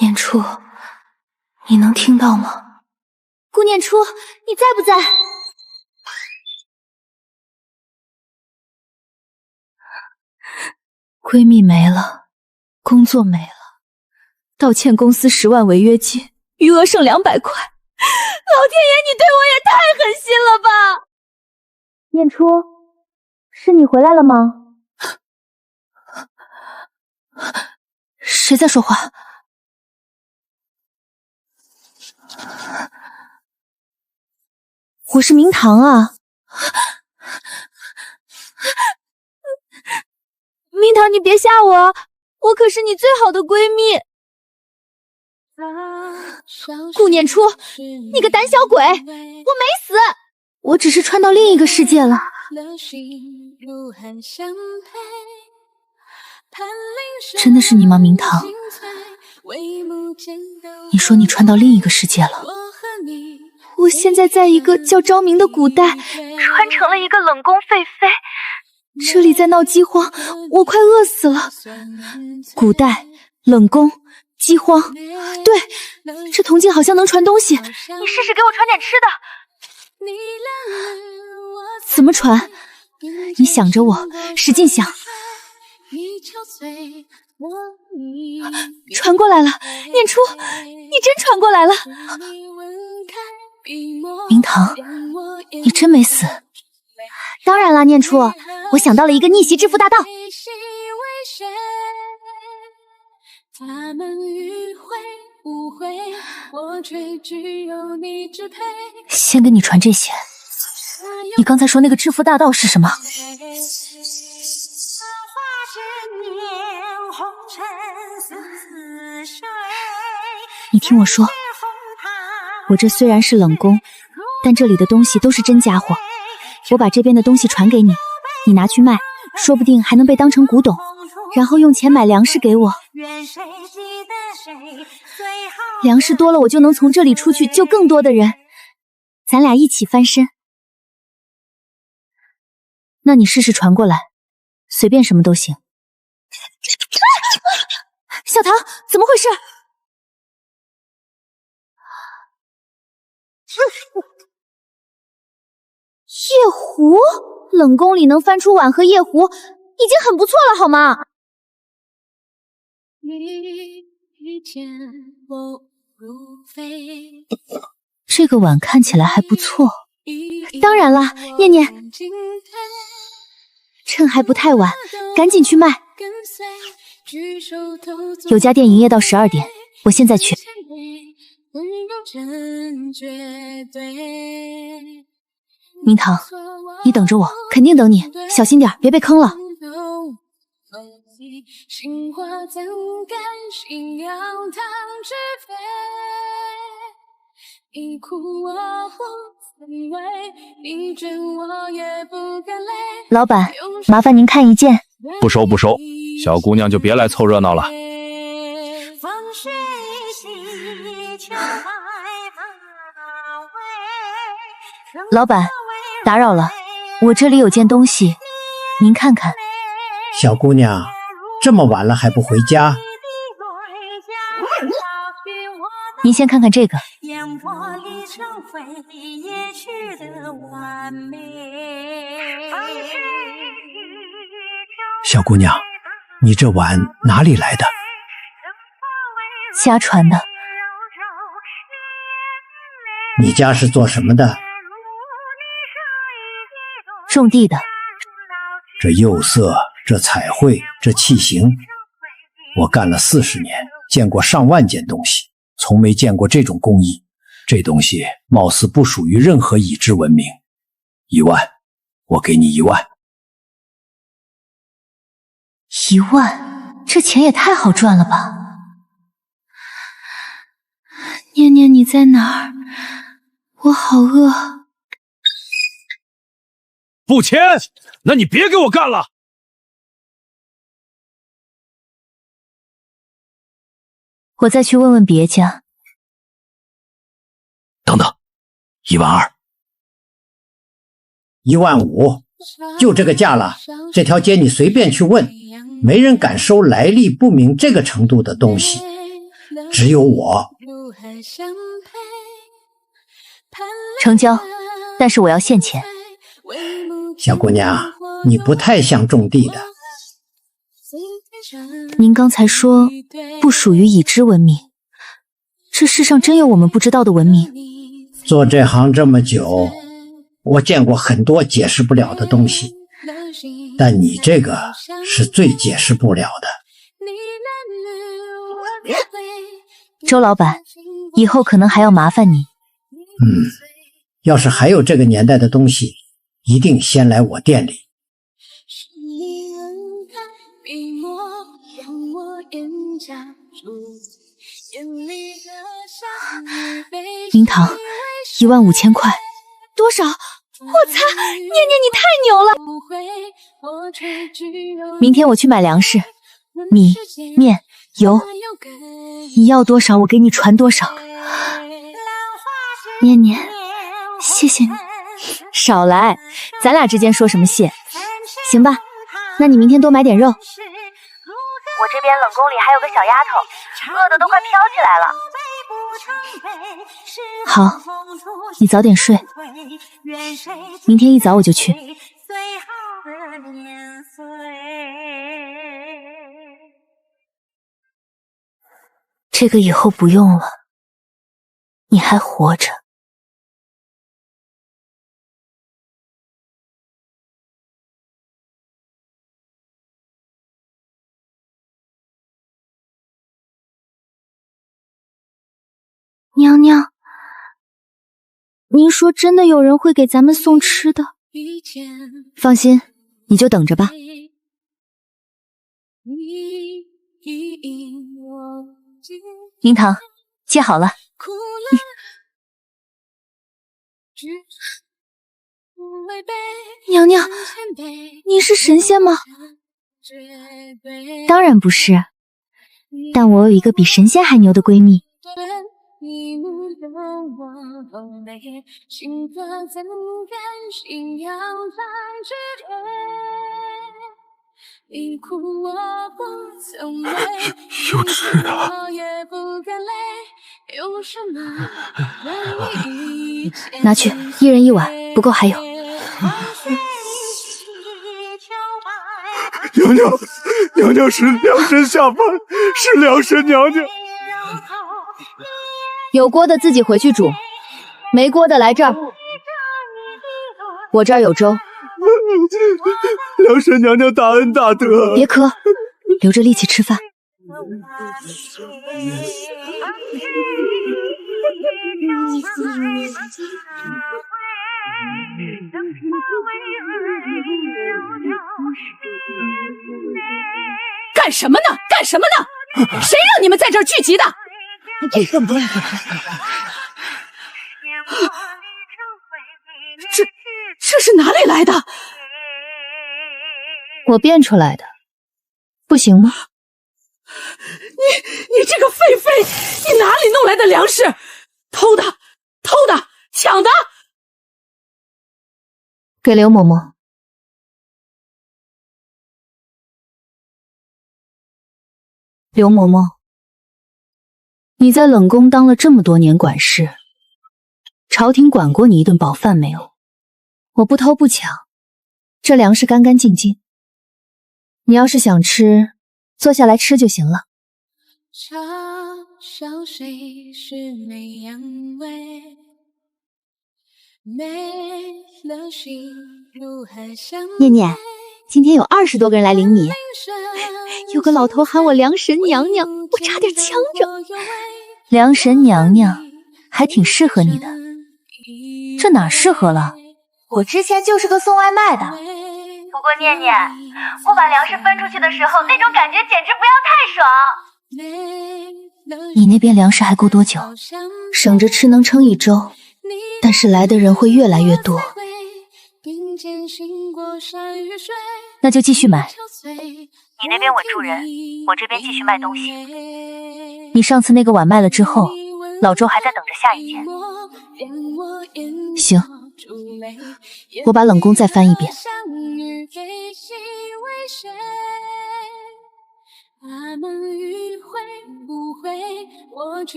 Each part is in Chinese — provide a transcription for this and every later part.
念初，你能听到吗？顾念初，你在不在？闺蜜没了，工作没了，倒欠公司10万违约金，余额剩200块。老天爷，你对我也太狠心了吧！念初，是你回来了吗？谁在说话？我是明堂啊！明堂，你别吓我，我可是你最好的闺蜜。顾念初，你个胆小鬼，我没死，我只是穿到另一个世界了。真的是你吗，明堂？你说你穿到另一个世界了。我现在在一个叫昭明的古代，穿成了一个冷宫废妃。这里在闹饥荒，我快饿死了。古代冷宫饥荒，对，这铜镜好像能传东西，你试试给我传点吃的。怎么传？你想着我，使劲想。传过来了，念初，你真传过来了。明堂，你真没死。当然啦，念初，我想到了一个逆袭致富大道。先给你传这些。你刚才说那个致富大道是什么？你听我说，我这虽然是冷宫，但这里的东西都是真家伙。我把这边的东西传给你，你拿去卖，说不定还能被当成古董，然后用钱买粮食给我。粮食多了，我就能从这里出去救更多的人，咱俩一起翻身。那你试试传过来，随便什么都行。小唐，怎么回事？夜壶，冷宫里能翻出碗和夜壶，已经很不错了，好吗？这个碗看起来还不错。当然了，念念，趁还不太晚，赶紧去卖。有家店营业到12点，我现在去。明堂，你等着我，肯定等你，小心点，别被坑了。老板，麻烦您看一件。不收不收，小姑娘就别来凑热闹了。老板，打扰了，我这里有件东西，您看看。小姑娘，这么晚了还不回家？您先看看这个。小姑娘，你这碗哪里来的？家传的。你家是做什么的？种地的。这釉色，这彩绘，这器型，我干了40年，见过上万件东西，从没见过这种工艺。这东西貌似不属于任何已知文明。1万，我给你1万。1万，这钱也太好赚了吧！念念，你在哪儿？我好饿。不签，那你别给我干了。我再去问问别家。等等，1万2。1万5，就这个价了。这条街你随便去问，没人敢收来历不明这个程度的东西。只有我。成交，但是我要现钱。小姑娘，你不太像种地的。您刚才说不属于已知文明，这世上真有我们不知道的文明？做这行这么久，我见过很多解释不了的东西，但你这个是最解释不了的。周老板，以后可能还要麻烦你。要是还有这个年代的东西，一定先来我店里。明堂，15000块。多少？我擦，念念你太牛了！明天我去买粮食，米、面、油，你要多少我给你传多少。念念，谢谢你。少来，咱俩之间说什么谢？行吧，那你明天多买点肉。我这边冷宫里还有个小丫头，饿得都快飘起来了。好，你早点睡，明天一早我就去。这个以后不用了，你还活着。娘娘，您说真的有人会给咱们送吃的？放心，你就等着吧。明堂，接好了。娘娘，您是神仙吗？当然不是，但我有一个比神仙还牛的闺蜜。有吃的。拿去，1人1碗，不够还有。娘娘，娘娘是良神下凡，是良神娘娘。有锅的自己回去煮，没锅的来这儿。我这儿有粥。良神娘娘大恩大德。别磕，留着力气吃饭。干什么呢？干什么呢？谁让你们在这儿聚集的？这是哪里来的？我变出来的，不行吗？你这个狒狒，你哪里弄来的粮食？偷的，抢的！给刘嬷嬷。刘嬷嬷，你在冷宫当了这么多年管事，朝廷管过你一顿饱饭没有？我不偷不抢，这粮食干干净净。你要是想吃，坐下来吃就行了。念念，今天有20多个人来领你，有个老头喊我良神娘娘，我差点呛着。良神娘娘还挺适合你的，这哪适合了？我之前就是个送外卖的。不过念念，我把粮食分出去的时候，那种感觉简直不要太爽。你那边粮食还够多久？省着吃能撑1周，但是来的人会越来越多。那就继续买。你那边稳住人，我这边继续卖东西。你上次那个碗卖了之后，老周还在等着下一件。行，我把冷宫再翻一遍。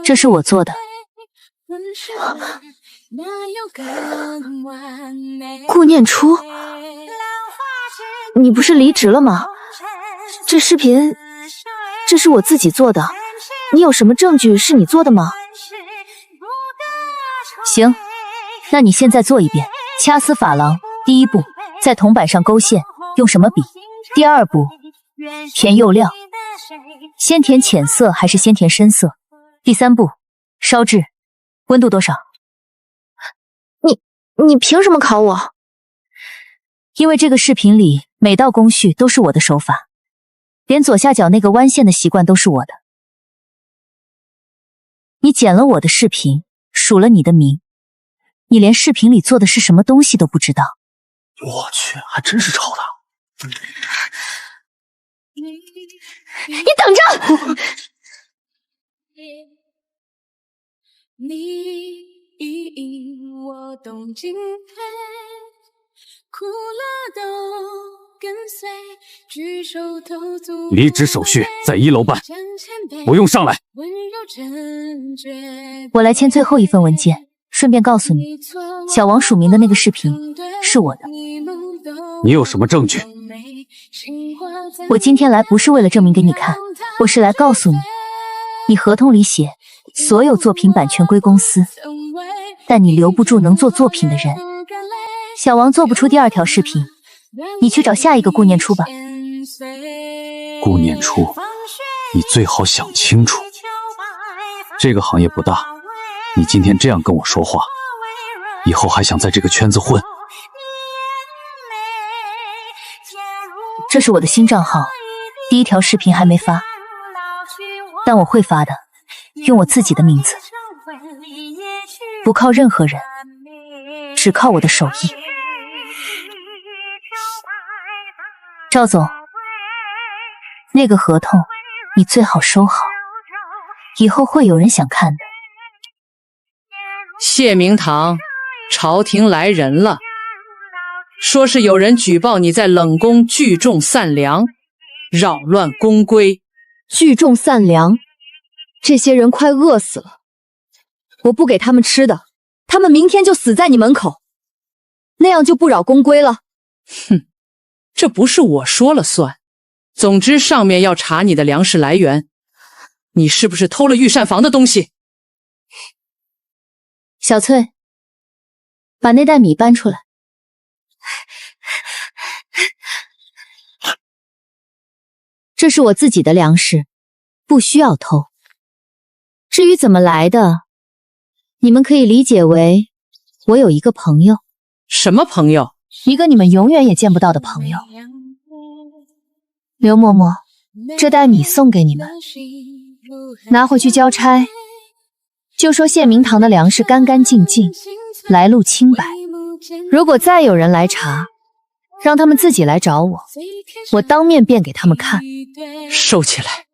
这是我做的。顾念初，你不是离职了吗？这视频，这是我自己做的，你有什么证据是你做的吗？行，那你现在做一遍。掐丝珐琅，第一步，在铜板上勾线，用什么笔？第二步，填釉料，先填浅色还是先填深色？第三步，烧制，温度多少？你凭什么考我？因为这个视频里每道工序都是我的手法，连左下角那个弯线的习惯都是我的。你剪了我的视频，署了你的名，你连视频里做的是什么东西都不知道。我去，还真是抄的。你等着！我懂敬佩，苦乐都跟随，举手投足。离职手续在1楼办，不用上来。我来签最后一份文件，顺便告诉你，小王署名的那个视频是我的。你有什么证据？我今天来不是为了证明给你看，我是来告诉你，你合同里写所有作品版权归公司，但你留不住能做作品的人。小王做不出第2条视频，你去找下一个顾念初吧。顾念初，你最好想清楚，这个行业不大，你今天这样跟我说话，以后还想在这个圈子混？这是我的新账号，第1条视频还没发，但我会发的，用我自己的名字，不靠任何人，只靠我的手艺。赵总，那个合同你最好收好，以后会有人想看的。谢明堂，朝廷来人了，说是有人举报你在冷宫聚众散粮，扰乱宫规。聚众散粮，这些人快饿死了，我不给他们吃的，他们明天就死在你门口，那样就不扰宫规了。哼，这不是我说了算。总之上面要查你的粮食来源，你是不是偷了御膳房的东西？小翠，把那袋米搬出来。这是我自己的粮食，不需要偷。至于怎么来的，你们可以理解为我有一个朋友。什么朋友？一个你们永远也见不到的朋友。刘嬷嬷，这袋米送给你们，拿回去交差，就说谢明堂的粮食干干净净，来路清白。如果再有人来查，让他们自己来找我，我当面变给他们看。收起来。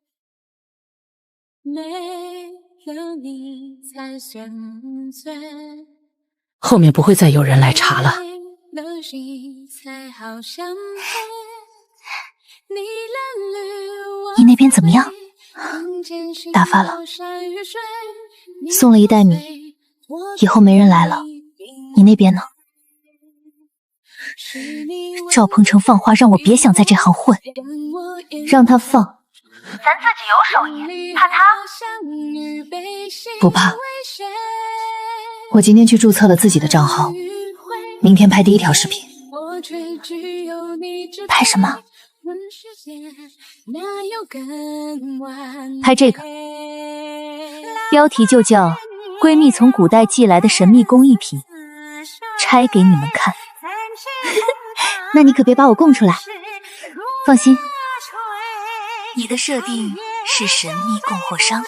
后面不会再有人来查了。你那边怎么样？打发了，送了一袋米，以后没人来了。你那边呢？赵鹏程放话让我别想在这行混，让他放。咱自己有手艺，怕他？不怕。我今天去注册了自己的账号，明天拍第1条视频。拍什么？拍这个，标题就叫“闺蜜从古代寄来的神秘工艺品，拆给你们看”。那你可别把我供出来。放心，你的设定是神秘供货商，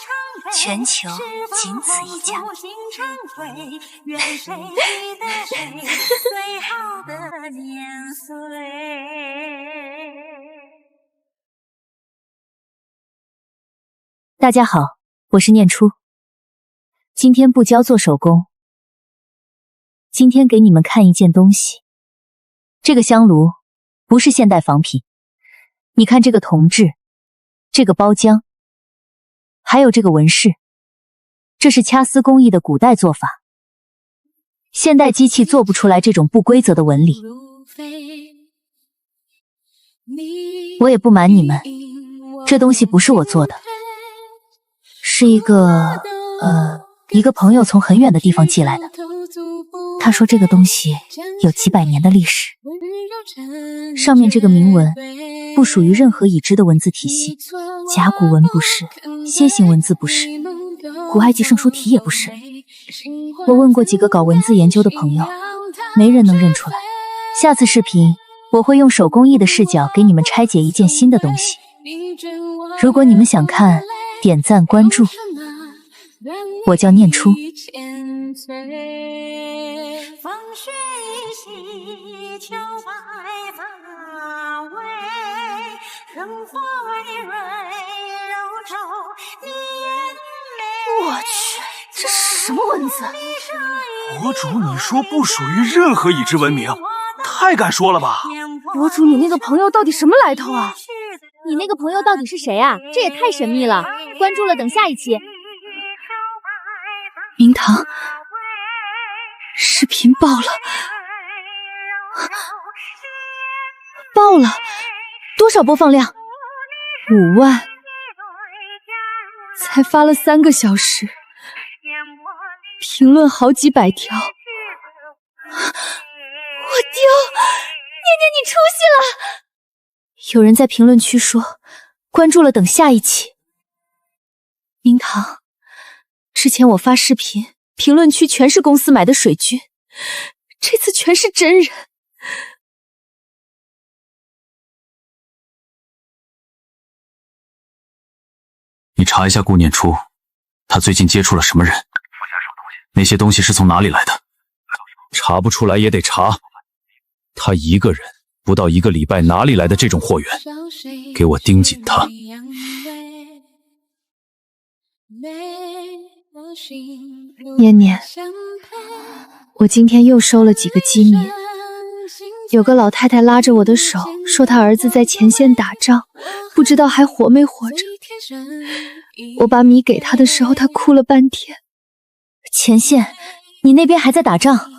全球仅此一家。大家好，我是念初。今天不教做手工，今天给你们看一件东西。这个香炉不是现代仿品，你看这个铜制，这个包浆，还有这个纹饰，这是掐丝工艺的古代做法，现代机器做不出来这种不规则的纹理。我也不瞒你们，这东西不是我做的，是一个朋友从很远的地方寄来的。他说这个东西有几百年的历史，上面这个铭文不属于任何已知的文字体系，甲骨文不是，楔形文字不是，古埃及圣书体也不是。我问过几个搞文字研究的朋友，没人能认出来。下次视频我会用手工艺的视角给你们拆解一件新的东西。如果你们想看，点赞关注。我叫念初。风雪洗秋白发尾，生花蕤柔皱我去，这是什么文字？博主，你说不属于任何已知文明，太敢说了吧？博主，你那个朋友到底什么来头啊？你那个朋友到底是谁啊？这也太神秘了。关注了，等下一期。明堂，视频爆了，爆了，多少播放量？5万，才发了3个小时，评论好几百条。我丢，念念你出息了！有人在评论区说，关注了，等下一期。明堂，之前我发视频，评论区全是公司买的水军，这次全是真人。你查一下顾念初，他最近接触了什么人？那些东西是从哪里来的？查不出来也得查。他一个人不到1个礼拜，哪里来的这种货源？给我盯紧他。念念，我今天又收了几个机密。有个老太太拉着我的手，说她儿子在前线打仗，不知道还活没活着。我把米给她的时候，她哭了半天。前线？你那边还在打仗？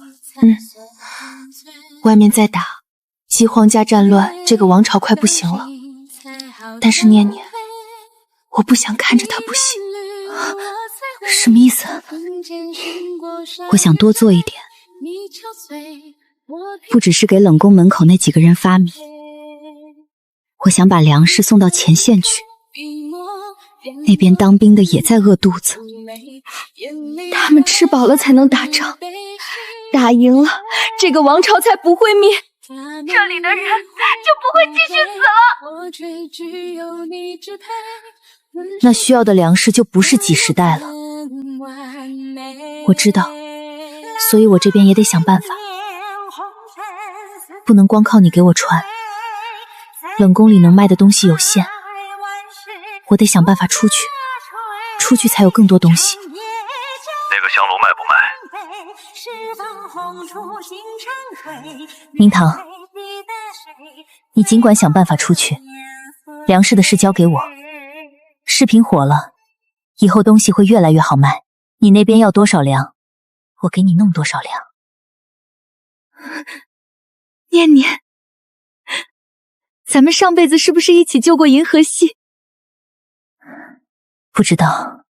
外面在打，饥荒加战乱，这个王朝快不行了。但是念念，我不想看着他不行。什么意思？我想多做一点，不只是给冷宫门口那几个人发米，我想把粮食送到前线去。那边当兵的也在饿肚子，他们吃饱了才能打仗，打赢了，这个王朝才不会灭，这里的人就不会继续死了。那需要的粮食就不是几10袋了。我知道，所以我这边也得想办法，不能光靠你给我传。冷宫里能卖的东西有限，我得想办法出去，出去才有更多东西。那个香炉卖不卖？明堂，你尽管想办法出去，粮食的事交给我。视频火了，以后东西会越来越好卖。你那边要多少粮，我给你弄多少粮。念念，咱们上辈子是不是一起救过银河系？不知道，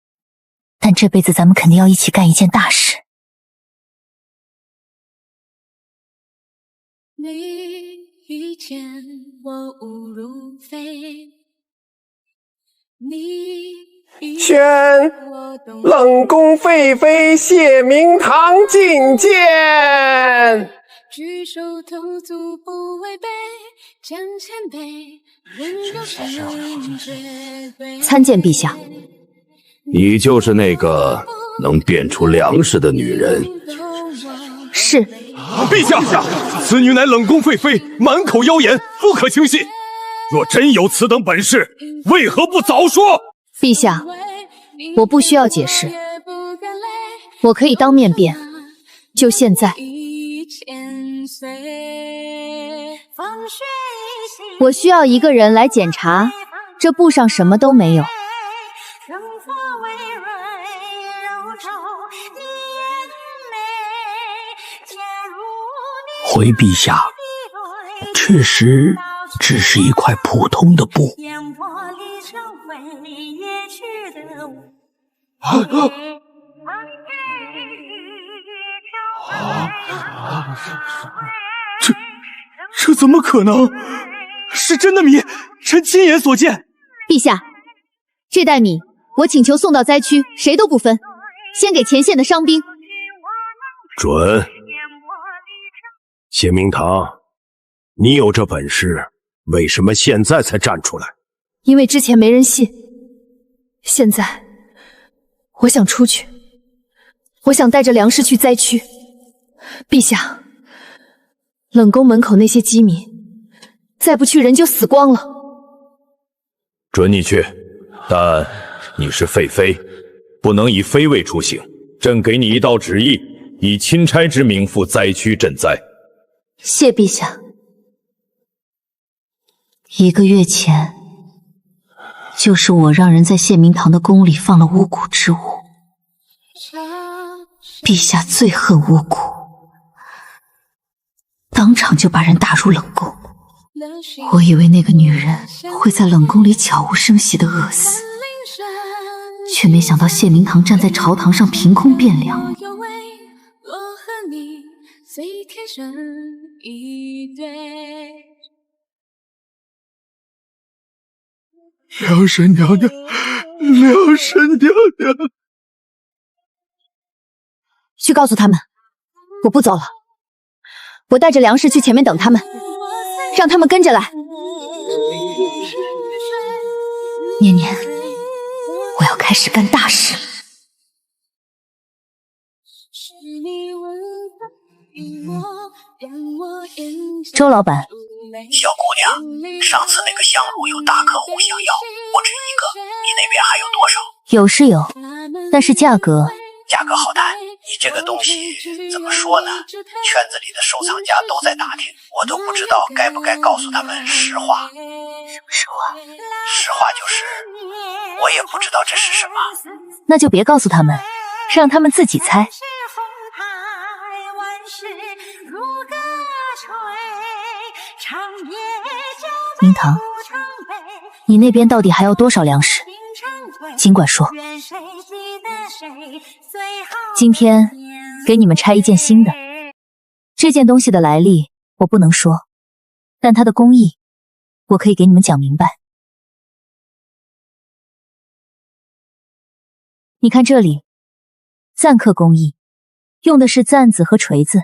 但这辈子咱们肯定要一起干一件大事。你遇见我误入非，宣冷宫废妃谢明堂觐见。举手投足不违背，将谦卑温柔成绝对。参见陛下。你就是那个能变出粮食的女人。是。陛下，此女乃冷宫废妃，满口妖言，不可轻信。若真有此等本事，为何不早说？陛下，我不需要解释，我可以当面辩，就现在。我需要一个人来检查，这布上什么都没有。回陛下，确实只是一块普通的布。这怎么可能？是真的米，臣亲眼所见。陛下，这袋米我请求送到灾区，谁都不分，先给前线的伤兵。准。谢明堂，你有这本事，为什么现在才站出来？因为之前没人信，现在我想出去，我想带着粮食去灾区。陛下，冷宫门口那些饥民，再不去人就死光了。准你去，但你是废妃，不能以妃位出行。朕给你一道旨意，以钦差之名赴灾区赈灾。谢陛下。1个月前，就是我让人在谢明堂的宫里放了巫蛊之物。陛下最恨巫蛊，当场就把人打入冷宫。我以为那个女人会在冷宫里悄无声息地饿死，却没想到谢明堂站在朝堂上凭空变凉。梁神娘娘，梁神娘娘，去告诉他们，我不走了。我带着粮食去前面等他们，让他们跟着来。念念，我要开始干大事了。周老板，小姑娘，上次那个香炉有大客户想要，不止一个，你那边还有多少？有是有，但是价格好谈。你这个东西怎么说呢？圈子里的收藏家都在打听，我都不知道该不该告诉他们实话。什么实话？实话就是我也不知道这是什么。那就别告诉他们，让他们自己猜。明堂，你那边到底还要多少粮食？尽管说。今天给你们拆一件新的，这件东西的来历我不能说，但它的工艺我可以给你们讲明白。你看这里，簪刻工艺，用的是簪子和锤子，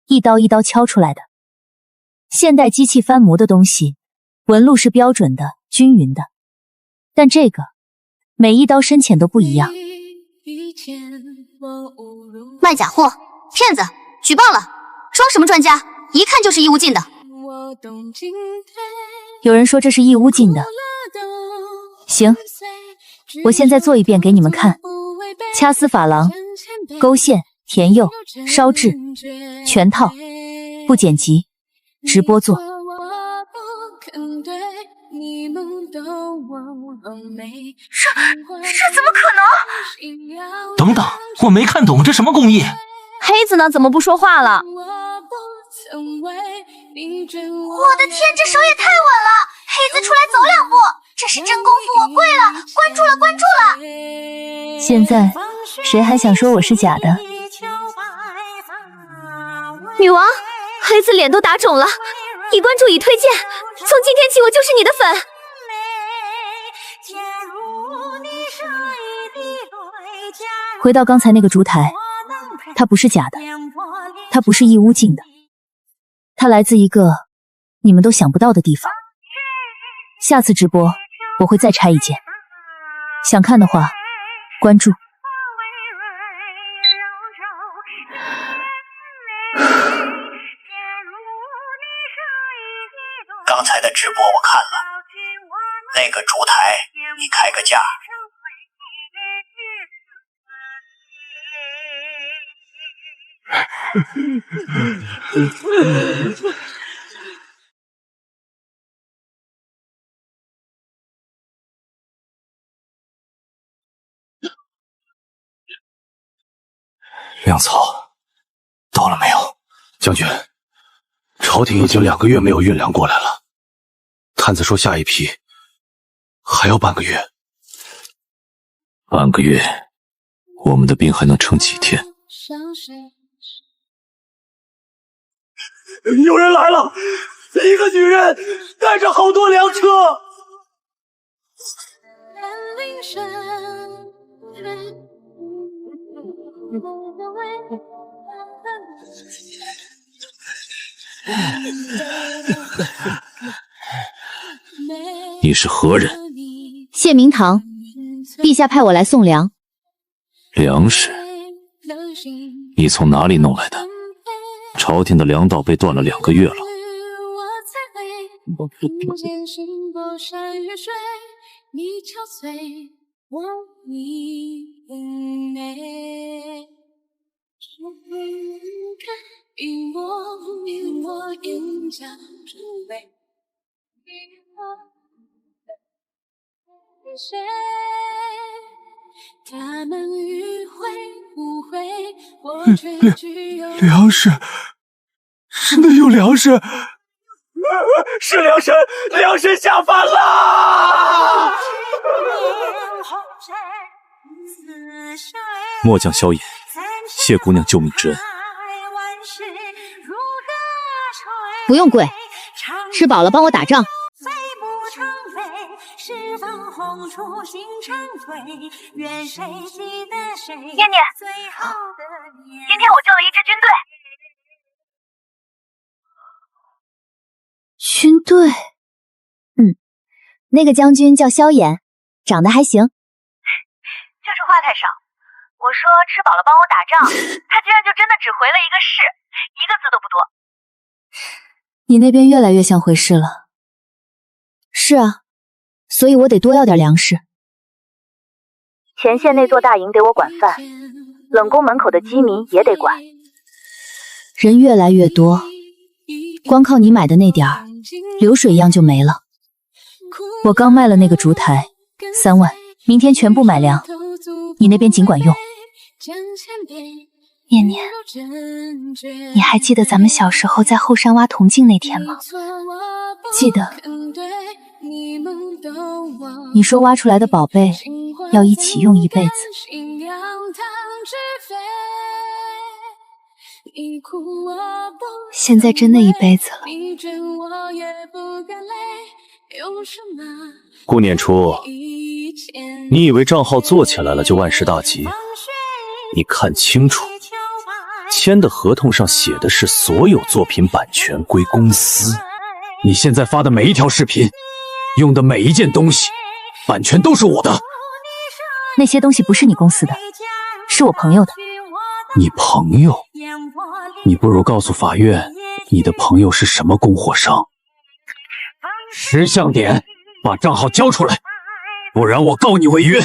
一刀一刀敲出来的。现代机器翻模的东西，纹路是标准的、均匀的，但这个每一刀深浅都不一样。卖假货，骗子，举报了！装什么专家？一看就是义务进的。有人说这是义乌进的。行，我现在做一遍给你们看。掐丝珐琅、勾线、填釉、烧制，全套，不剪辑，直播做。这怎么可能？等等，我没看懂这什么工艺。黑子呢？怎么不说话了？我的天，这手也太稳了！黑子出来走2步，这是真功夫，我跪了，关注了，关注了！现在谁还想说我是假的？女王，黑子脸都打肿了，已关注已推荐，从今天起我就是你的粉。回到刚才那个烛台，它不是假的，它不是义乌进的，它来自一个你们都想不到的地方。下次直播我会再拆一件，想看的话关注。刚才的直播我看了，那个烛台你开个价。粮草到了没有？将军，朝廷已经2个月没有运粮过来了，探子说下一批还要半个月。半个月，我们的兵还能撑几天？有人来了，一个女人带着好多粮车。你是何人？谢明堂，陛下派我来送粮。粮食？你从哪里弄来的？朝廷的粮道被断了2个月了。粮食，真的有粮食，是粮神，粮神下凡了！末将萧衍，谢姑娘救命之恩。不用跪，吃饱了帮我打仗。念念，今天我救了一支军队。军队？那个将军叫萧衍，长得还行。就是话太少。我说吃饱了帮我打仗，他居然就真的只回了一个是，一个字都不多。你那边越来越像回事了。是啊，所以我得多要点粮食。前线那座大营得我管饭，冷宫门口的饥民也得管。人越来越多，光靠你买的那点儿，流水一样就没了。我刚卖了那个烛台，3万，明天全部买粮，你那边尽管用。念念，你还记得咱们小时候在后山挖铜镜那天吗？记得。你说挖出来的宝贝要一起用一辈子。现在真的一辈子了。顾念初，你以为账号做起来了就万事大吉？你看清楚，签的合同上写的是所有作品版权归公司。你现在发的每一条视频，用的每一件东西，版权都是我的。那些东西不是你公司的，是我朋友的。你朋友？你不如告诉法院，你的朋友是什么供货商。识相点，把账号交出来，不然我告你违约。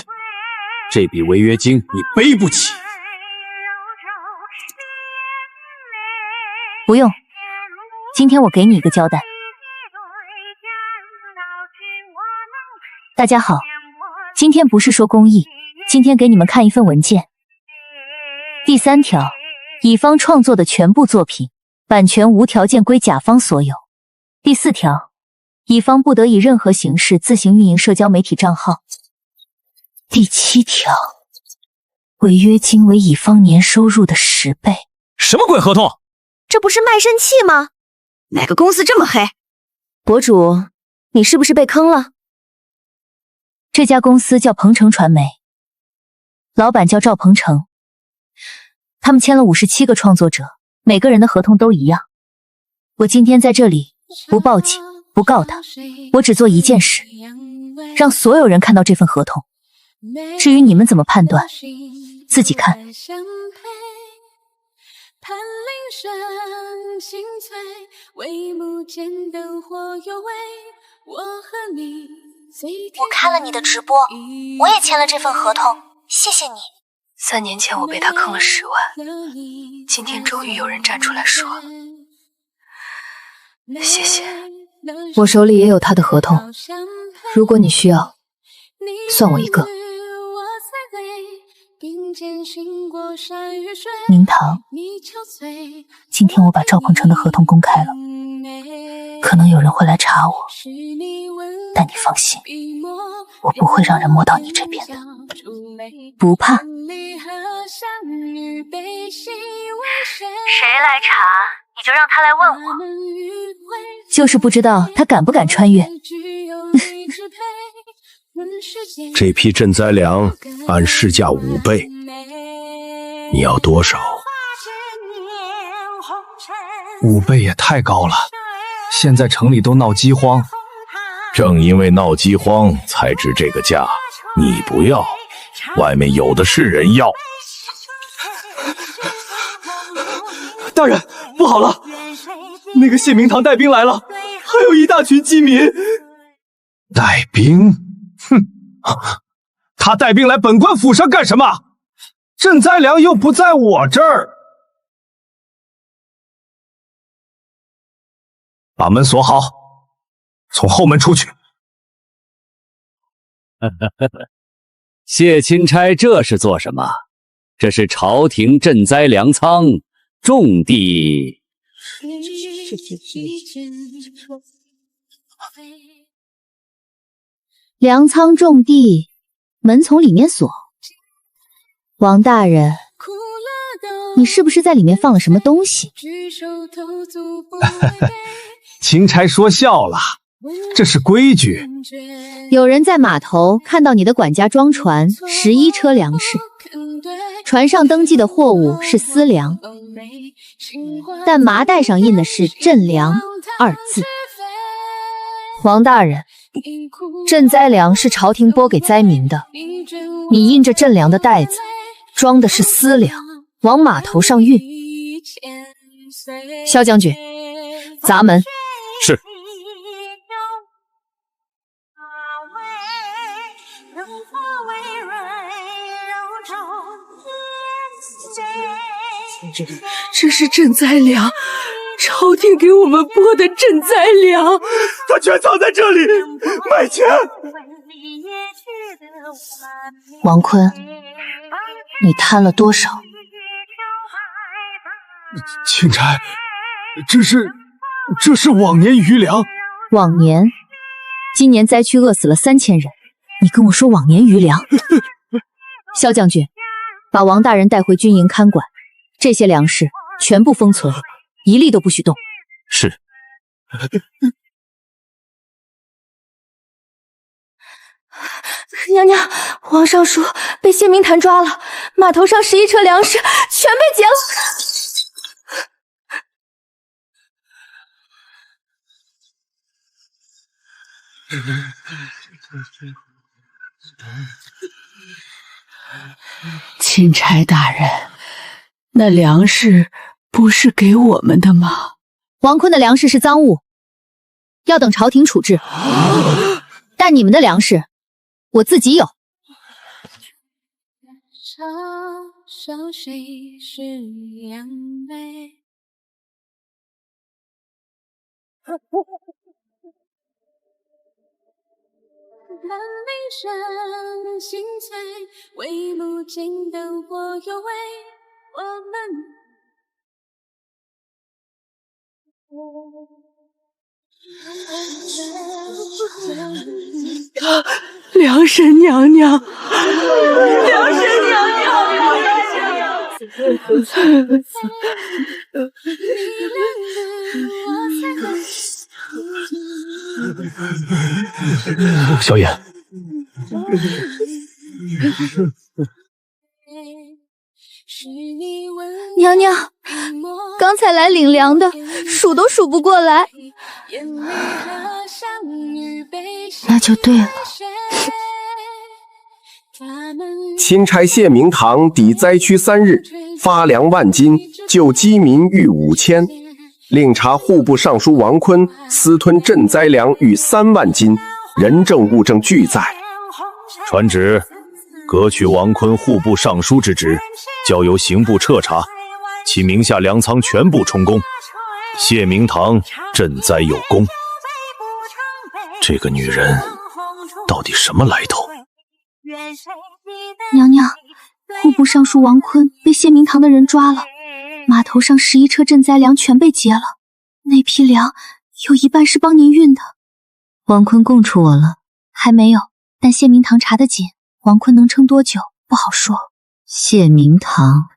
这笔违约金你背不起。不用，今天我给你一个交代。大家好，今天不是说公益，今天给你们看一份文件。第3条，乙方创作的全部作品，版权无条件归甲方所有。第4条，乙方不得以任何形式自行运营社交媒体账号。第7条，违约金为乙方年收入的10倍。什么鬼合同？这不是卖身契吗？哪个公司这么黑？博主，你是不是被坑了？这家公司叫鹏程传媒，老板叫赵鹏程。他们签了57个创作者，每个人的合同都一样。我今天在这里不报警，不告他，我只做一件事，让所有人看到这份合同。至于你们怎么判断，自己看。我看了你的直播，我也签了这份合同，谢谢你。3年前我被他坑了10万，今天终于有人站出来说，谢谢。我手里也有他的合同，如果你需要，算我一个。明堂，今天我把赵鹏程的合同公开了，可能有人会来查我，但你放心，我不会让人摸到你这边的。不怕。谁来查，你就让他来问我。就是不知道他敢不敢穿越。这批赈灾粮按市价5倍，你要多少？5倍也太高了，现在城里都闹饥荒。正因为闹饥荒才值这个价，你不要，外面有的是人要。大人，不好了，那个谢明堂带兵来了，还有一大群饥民。带兵？哼，他带兵来本官府上干什么？赈灾粮又不在我这儿。把门锁好，从后门出去。谢钦差这是做什么？这是朝廷赈灾粮仓，种地。粮仓种地，门从里面锁。王大人，你是不是在里面放了什么东西？钦差说笑了，这是规矩。有人在码头看到你的管家装船11车粮食，船上登记的货物是私粮，但麻袋上印的是赈粮2字。王大人，赈灾粮是朝廷拨给灾民的，你印着赈粮的袋子装的是私粮，往码头上运。萧将军，砸门。是。这是赈灾粮，朝廷给我们拨的赈灾粮，他全藏在这里，卖钱。王坤，你贪了多少？钦差，这是往年余粮。往年？今年灾区饿死了3000人，你跟我说往年余粮？萧将军，把王大人带回军营看管，这些粮食全部封存，一粒都不许动。是。娘娘，皇上说被谢明坛抓了，码头上11车粮食全被劫了。钦差大人，那粮食不是给我们的吗？王坤的粮食是赃物，要等朝廷处置。但你们的粮食，我自己有。看铃声心碎，微不尽的火又为我们。梁神娘娘，梁神娘娘，小野。娘娘，刚才来领粮的数都数不过来。那就对了。钦差谢明堂抵灾区3日，发粮万斤，救饥民逾5000。另查户部尚书王坤私吞赈灾粮逾3万斤，人证物证俱在。传旨，革去王坤户部尚书之职，交由刑部彻查，其名下粮仓全部充公。谢明堂赈灾有功。这个女人到底什么来头？娘娘，户部尚书王坤被谢明堂的人抓了，码头上11车赈灾粮全被劫了，那批粮有一半是帮您运的。王坤供出我了？还没有，但谢明堂查得紧，王坤能撑多久不好说。谢明堂，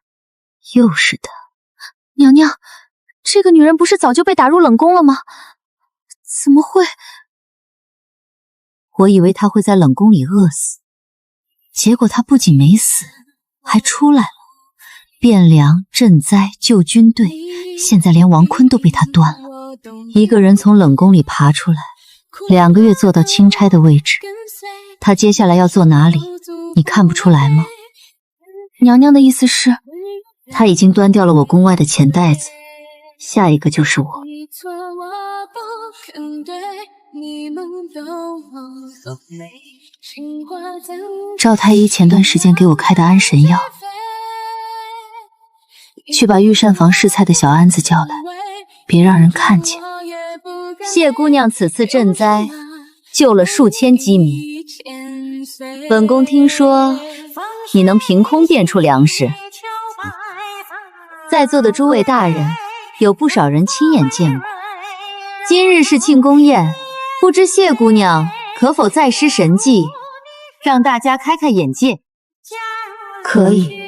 又是他。娘娘，这个女人不是早就被打入冷宫了吗？怎么会？我以为她会在冷宫里饿死，结果她不仅没死，还出来了。汴梁赈灾救军队，现在连王坤都被他端了。一个人从冷宫里爬出来，2个月做到钦差的位置，他接下来要做哪里，你看不出来吗？娘娘的意思是，他已经端掉了我宫外的钱袋子，下一个就是我。赵太医前段时间给我开的安神药，去把御膳房试菜的小安子叫来，别让人看见。谢姑娘此次赈灾，救了数千饥民。本宫听说你能凭空变出粮食，在座的诸位大人，有不少人亲眼见过。今日是庆功宴，不知谢姑娘可否再施神迹，让大家开开眼界？可以。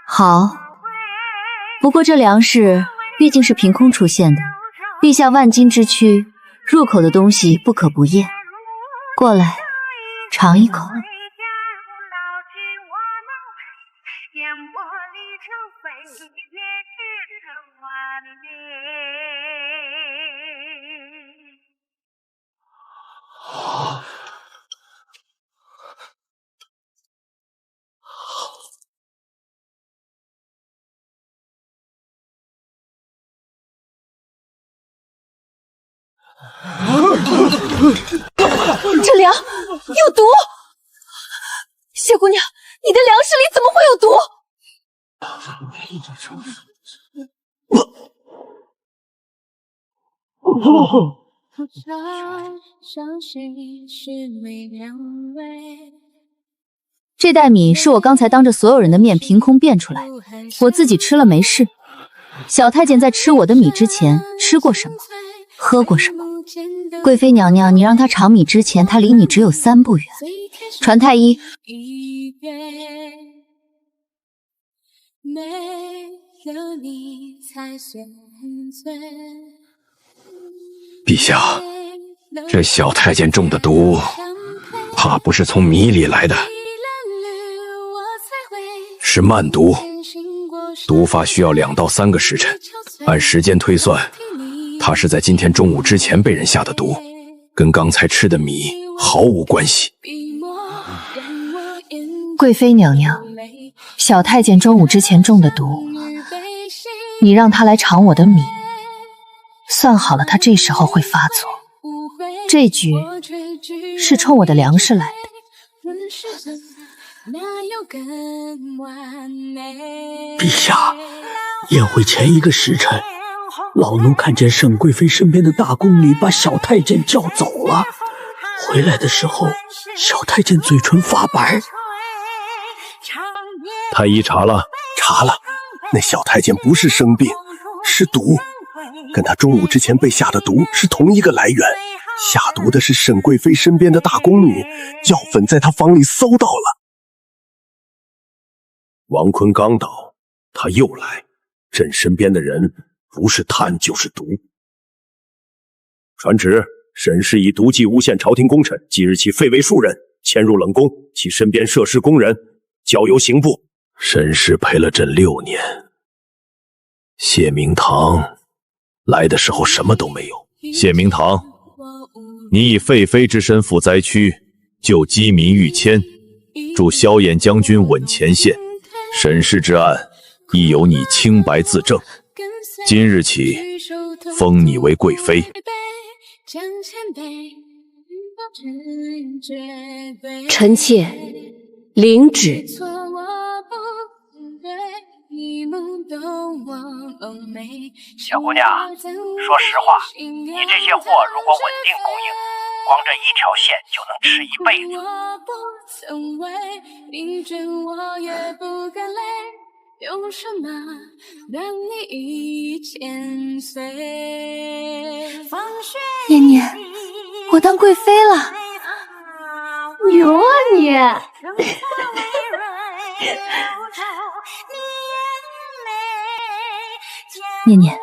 好，不过这粮食毕竟是凭空出现的，陛下万金之躯，入口的东西不可不咽。过来，尝一口。这粮有毒！谢姑娘，你的粮食里怎么会有毒？这袋米是我刚才当着所有人的面凭空变出来的，我自己吃了没事。小太监在吃我的米之前吃过什么，喝过什么？贵妃娘娘，你让他尝米之前，他离你只有3步远。传太医。陛下，这小太监中的毒，怕不是从米里来的，是慢毒，毒发需要2到3个时辰。按时间推算，他是在今天中午之前被人下的毒，跟刚才吃的米毫无关系。贵妃娘娘，小太监中午之前中的毒，你让他来尝我的米，算好了他这时候会发作。这局是冲我的粮食来的。陛下，宴会前1个时辰，老奴看见沈贵妃身边的大宫女把小太监叫走了，回来的时候，小太监嘴唇发白。太医查了？查了，那小太监不是生病，是毒，跟他中午之前被下的毒是同一个来源。下毒的是沈贵妃身边的大宫女，药粉在她房里搜到了。王坤刚倒，他又来，朕身边的人不是贪就是毒。传旨，沈氏以毒计诬陷朝廷功臣，即日起废为庶人，迁入冷宫，其身边涉事宫人交由刑部。沈氏陪了朕6年，谢明堂来的时候什么都没有。谢明堂，你以废妃之身赴灾区，救饥民逾千，助萧衍将军稳前线，沈氏之案亦由你清白自证。今日起，封你为贵妃。臣妾领旨。小姑娘，说实话，你这些货如果稳定供应，光这一条线就能吃一辈子。有什么让你一千岁？念念，我当贵妃了，牛啊你！念念，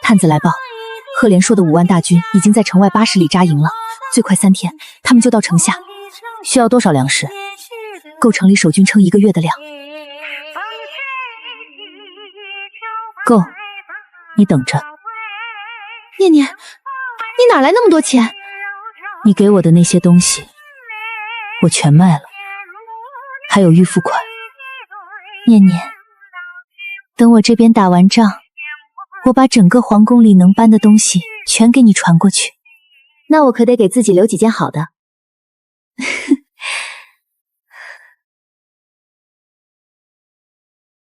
探子来报，赫连说的5万大军已经在城外80里扎营了，最快3天他们就到城下。需要多少粮食？够城里守军撑1个月的量。够，你等着。念念，你哪来那么多钱？你给我的那些东西，我全卖了，还有预付款。念念，等我这边打完仗，我把整个皇宫里能搬的东西全给你传过去。那我可得给自己留几件好的。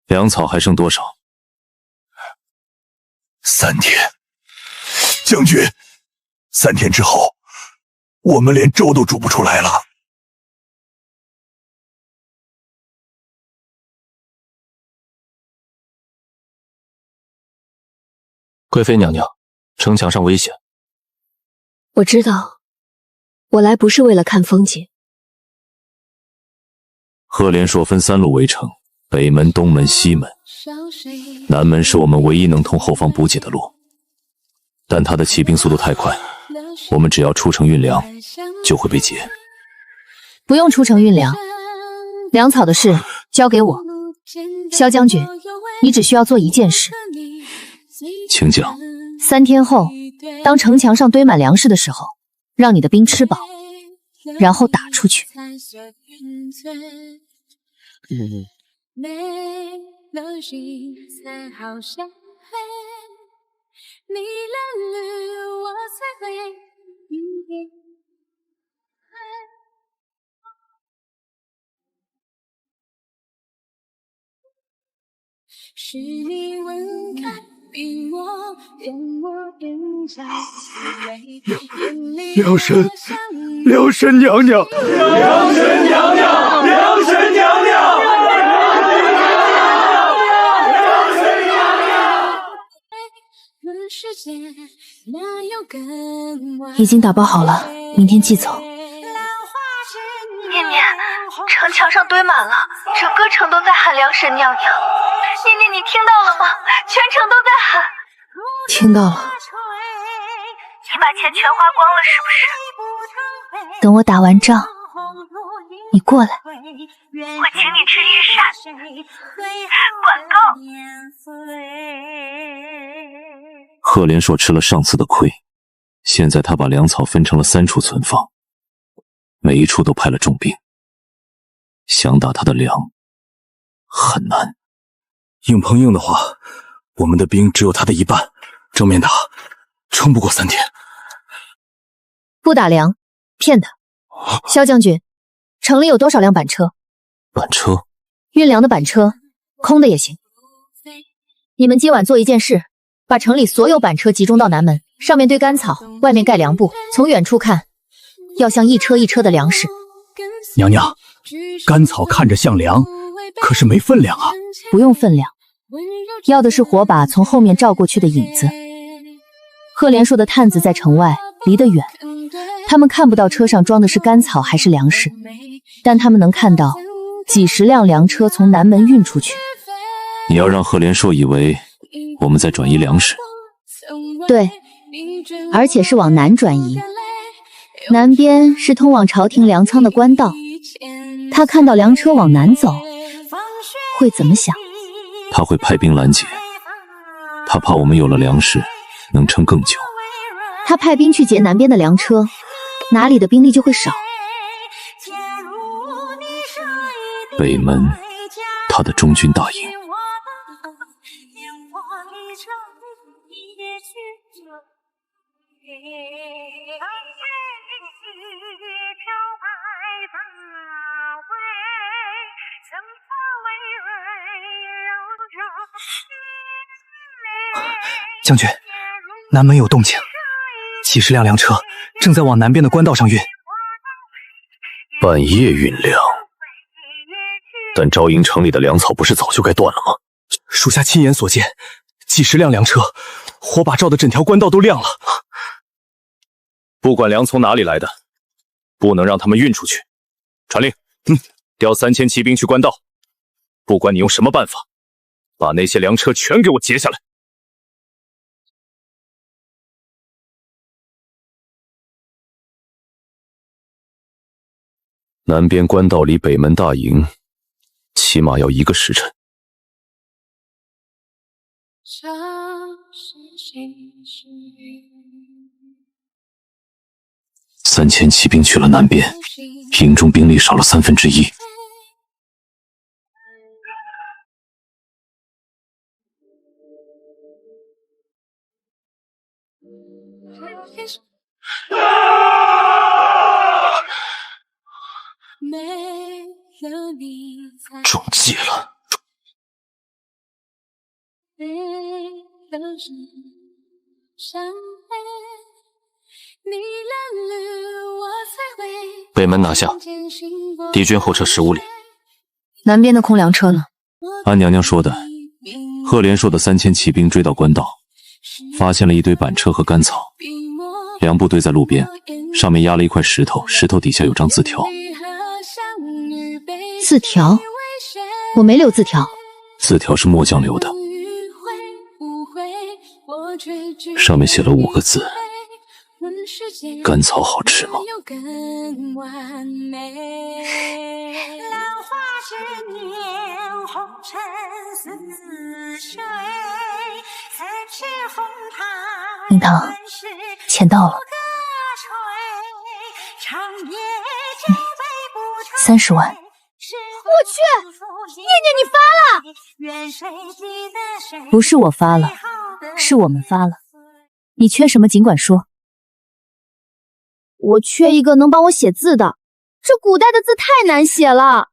粮草还剩多少？3天，将军，3天之后，我们连粥都煮不出来了。贵妃娘娘，城墙上危险。我知道，我来不是为了看风景。赫连硕分3路围城，北门、东门、西门。南门是我们唯一能通后方补给的路，但他的骑兵速度太快，我们只要出城运粮，就会被劫。不用出城运粮，粮草的事交给我。萧将军，你只需要做一件事。请讲。3天后，当城墙上堆满粮食的时候，让你的兵吃饱，然后打出去。没了心才好像黑，你了绿我才会是你吻开逼我，让我更加滋味。梁神，梁神娘娘，梁神娘娘，梁神娘娘。已经打包好了，明天寄走。念念，城墙上堆满了，整个城都在喊梁神娘娘。念念，你听到了吗？全城都在喊。听到了。你把钱全花光了是不是？等我打完仗，你过来。我请你吃御膳。广告。赫连硕吃了上次的亏，现在他把粮草分成了3处存放，每一处都派了重兵，想打他的粮很难。硬碰硬的话，我们的兵只有他的1半，正面打撑不过3天。不打粮，骗他。萧将军，城里有多少辆板车？板车？运粮的板车，空的也行。你们今晚做一件事，把城里所有板车集中到南门，上面堆干草，外面盖粮布，从远处看，要像一车一车的粮食。娘娘，干草看着像粮，可是没分量啊。不用分量，要的是火把从后面照过去的影子。赫连硕的探子在城外，离得远，他们看不到车上装的是干草还是粮食，但他们能看到几十辆粮车从南门运出去。你要让赫连硕以为我们在转移粮食？对，而且是往南转移。南边是通往朝廷粮仓的官道，他看到粮车往南走，会怎么想？他会派兵拦截，他怕我们有了粮食能撑更久。他派兵去劫南边的粮车，哪里的兵力就会少。北门，他的中军大营。将军，南门有动静，几十辆粮车正在往南边的官道上运。半夜运粮，但昭营城里的粮草不是早就该断了吗？属下亲眼所见，几十辆粮车，火把照的整条官道都亮了。不管粮从哪里来的，不能让他们运出去。传令，调3000骑兵去官道，不管你用什么办法，把那些粮车全给我截下来。南边官道离北门大营起码要1个时辰。3000骑兵去了南边，营中兵力少了1/3。中计了。北门拿下，敌军后撤15里。南边的空粮车呢？安娘娘说的，赫连硕的3000骑兵追到官道，发现了一堆板车和干草，粮布堆在路边，上面压了一块石头，石头底下有张字条。字条？我没留字条。字条是末将留的，上面写了5个字：甘草好吃吗？明堂，钱到了，30万。我去，念念你发了！不是我发了，是我们发了。你缺什么尽管说。我缺一个能帮我写字的，这古代的字太难写了。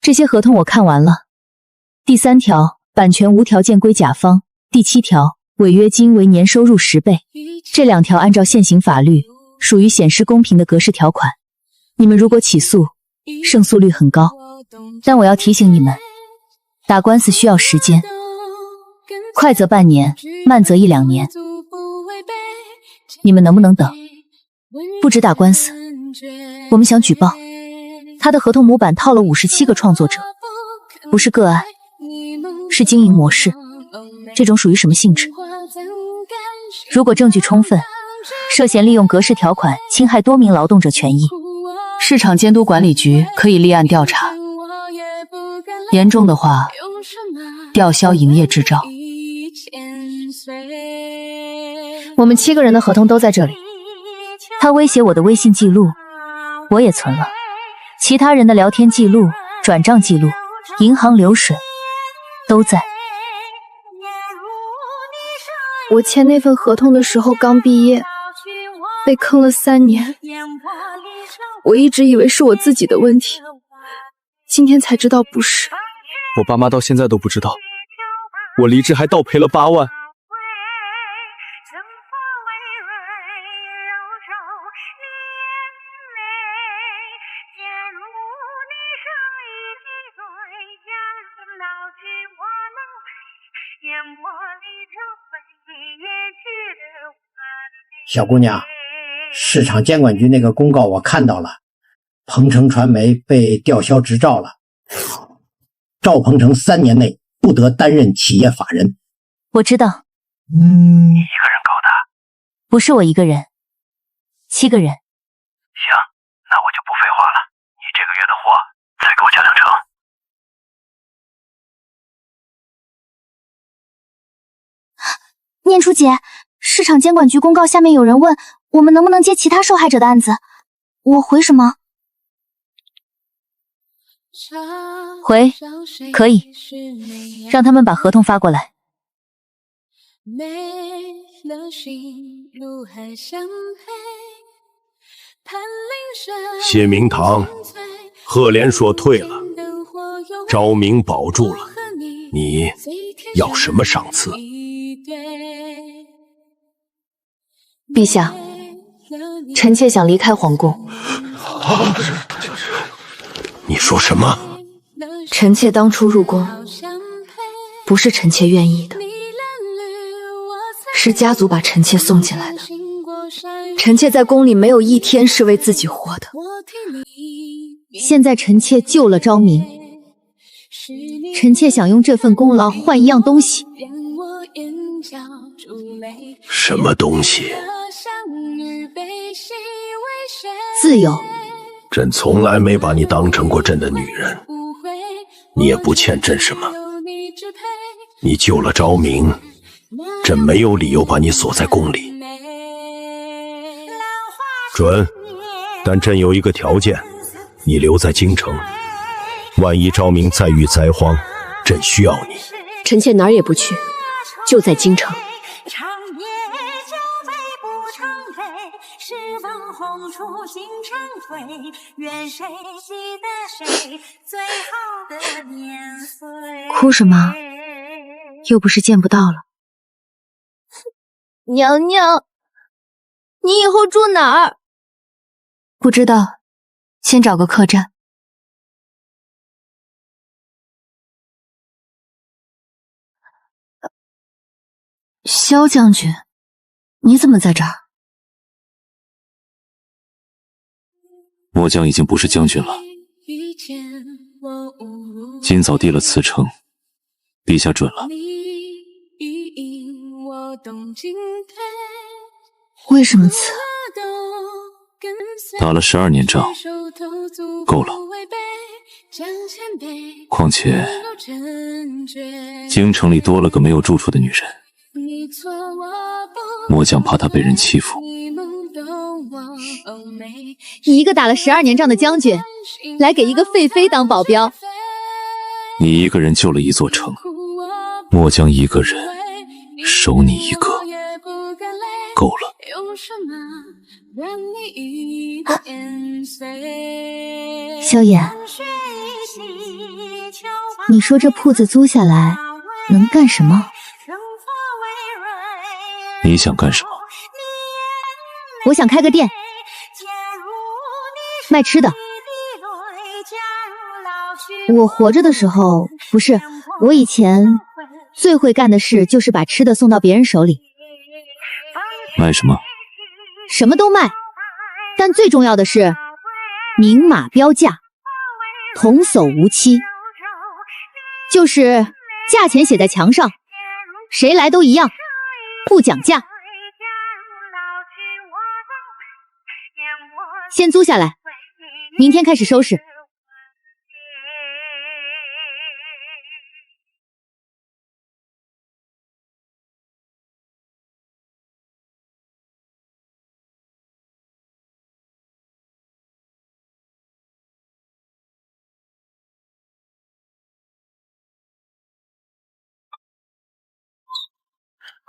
这些合同我看完了。第3条，版权无条件归甲方；第7条，违约金为年收入10倍。这2条按照现行法律属于显示公平的格式条款。你们如果起诉，胜诉率很高。但我要提醒你们，打官司需要时间，快则半年，慢则1、2年。你们能不能等？不止打官司，我们想举报。他的合同模板套了57个创作者，不是个案，是经营模式。这种属于什么性质？如果证据充分，涉嫌利用格式条款侵害多名劳动者权益，市场监督管理局可以立案调查，严重的话，吊销营业执照。我们7个人的合同都在这里。他威胁我的微信记录，我也存了。其他人的聊天记录、转账记录、银行流水都在。我签那份合同的时候刚毕业，被坑了3年。我一直以为是我自己的问题，今天才知道不是。我爸妈到现在都不知道，我离职还倒赔了8万。小姑娘，市场监管局那个公告我看到了，鹏程传媒被吊销执照了，赵鹏程3年内不得担任企业法人。我知道。你一个人搞的？不是我一个人，7个人。行，那我就不废话了，你这个月的货再给我加2成。念初姐，市场监管局公告下面有人问我们能不能接其他受害者的案子，我回什么？回，可以，让他们把合同发过来。谢明堂，赫连说退了，昭明保住了，你要什么赏赐？陛下，臣妾想离开皇宫。你说什么？臣妾当初入宫，不是臣妾愿意的，是家族把臣妾送进来的。臣妾在宫里没有一天是为自己活的。现在臣妾救了昭明，臣妾想用这份功劳换一样东西。什么东西？自由。朕从来没把你当成过朕的女人，你也不欠朕什么。你救了昭明，朕没有理由把你锁在宫里。准，但朕有一个条件，你留在京城，万一昭明再遇灾荒，朕需要你。臣妾哪儿也不去，就在京城。哭什么？又不是见不到了。娘娘，你以后住哪儿？不知道，先找个客栈。萧将军，你怎么在这儿？末将已经不是将军了，今早递了辞呈，陛下准了。为什么辞？打了12年仗，够了。况且，京城里多了个没有住处的女人，末将怕她被人欺负。你一个打了12年仗的将军，来给一个废妃当保镖。你一个人救了一座城，末将一个人守你一个，够了。萧衍，你说这铺子租下来能干什么？你想干什么？我想开个店，卖吃的。我活着的时候，不是，我以前最会干的事就是把吃的送到别人手里。卖什么？什么都卖，但最重要的是明码标价，童叟无欺，就是价钱写在墙上，谁来都一样，不讲价。先租下来，明天开始收拾。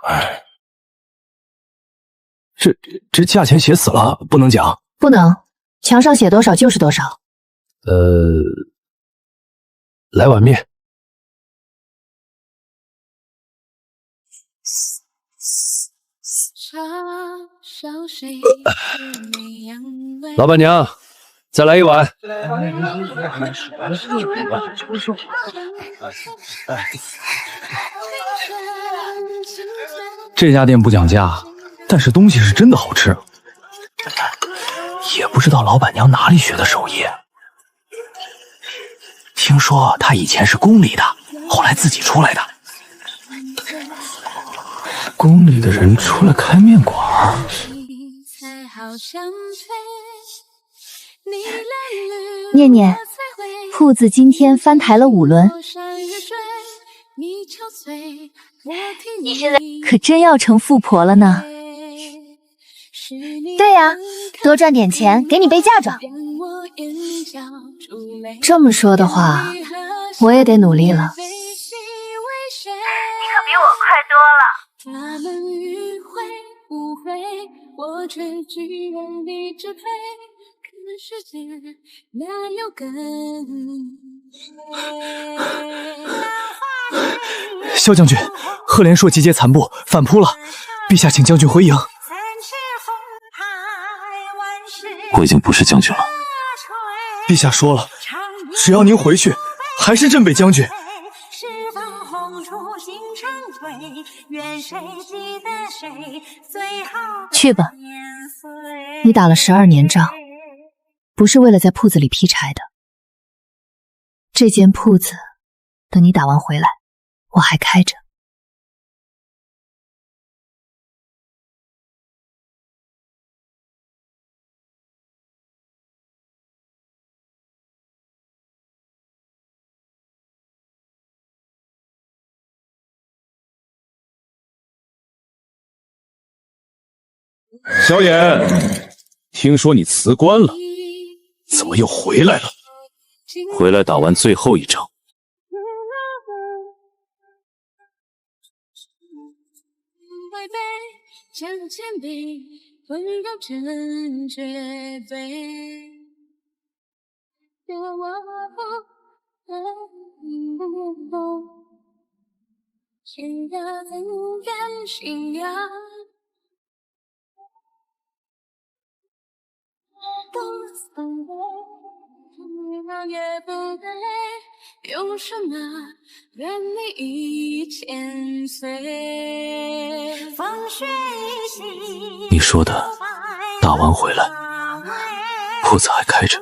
哎，这价钱写死了，不能讲。不能，墙上写多少就是多少。来碗面。老板娘，再来一碗。这家店不讲价，但是东西是真的好吃。也不知道老板娘哪里学的手艺。听说她以前是宫里的，后来自己出来的。宫里的人出来开面馆。念念，铺子今天翻台了5轮，你现在可真要成富婆了呢。对呀，多赚点钱给你备嫁妆。这么说的话，我也得努力了。你可比我快多了。我却居然被支配，看世界哪有更萧将军，赫连硕集结残部反扑了，陛下请将军回营。我已经不是将军了。陛下说了，只要您回去，还是镇北将军。去吧，你打了12年仗，不是为了在铺子里劈柴的。这间铺子，等你打完回来，我还开着。萧衍，听说你辞官了，怎么又回来了？回来打完最后一仗。天涯怎甘心呀？也不累，用什么让你1000岁？风雪一袭。你说的打完回来，铺子还开着？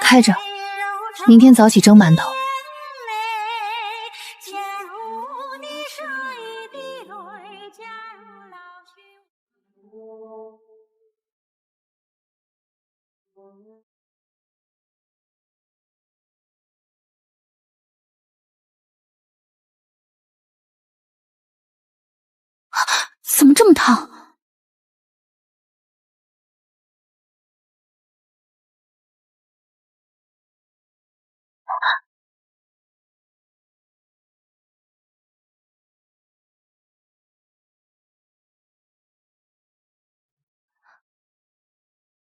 开着，明天早起蒸馒头。怎么这么烫？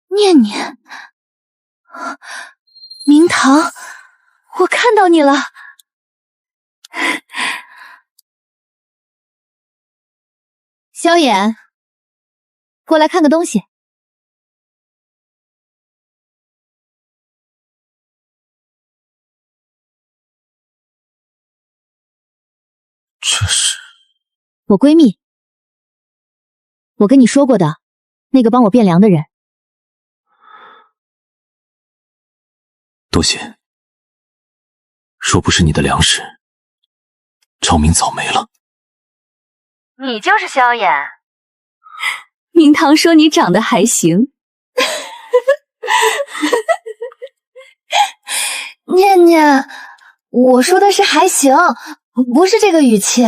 念念，明堂，我看到你了。萧衍，过来看个东西。这是我闺蜜，我跟你说过的，那个帮我变粮的人。多谢。若不是你的粮食，昭明早没了。你就是萧衍。明堂说你长得还行。念念，我说的是还行，不是这个语气。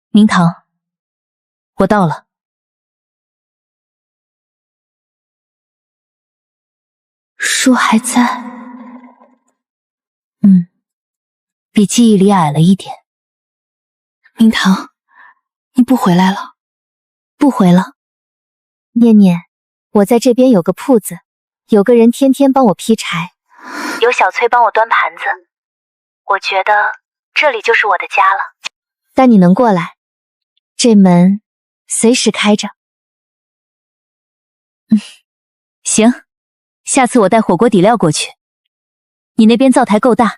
明堂，我到了。书还在。比记忆里矮了一点。明堂，你不回来了？不回了。念念，我在这边有个铺子，有个人天天帮我劈柴，有小崔帮我端盘子，我觉得这里就是我的家了。但你能过来，这门随时开着。行，下次我带火锅底料过去。你那边灶台够大。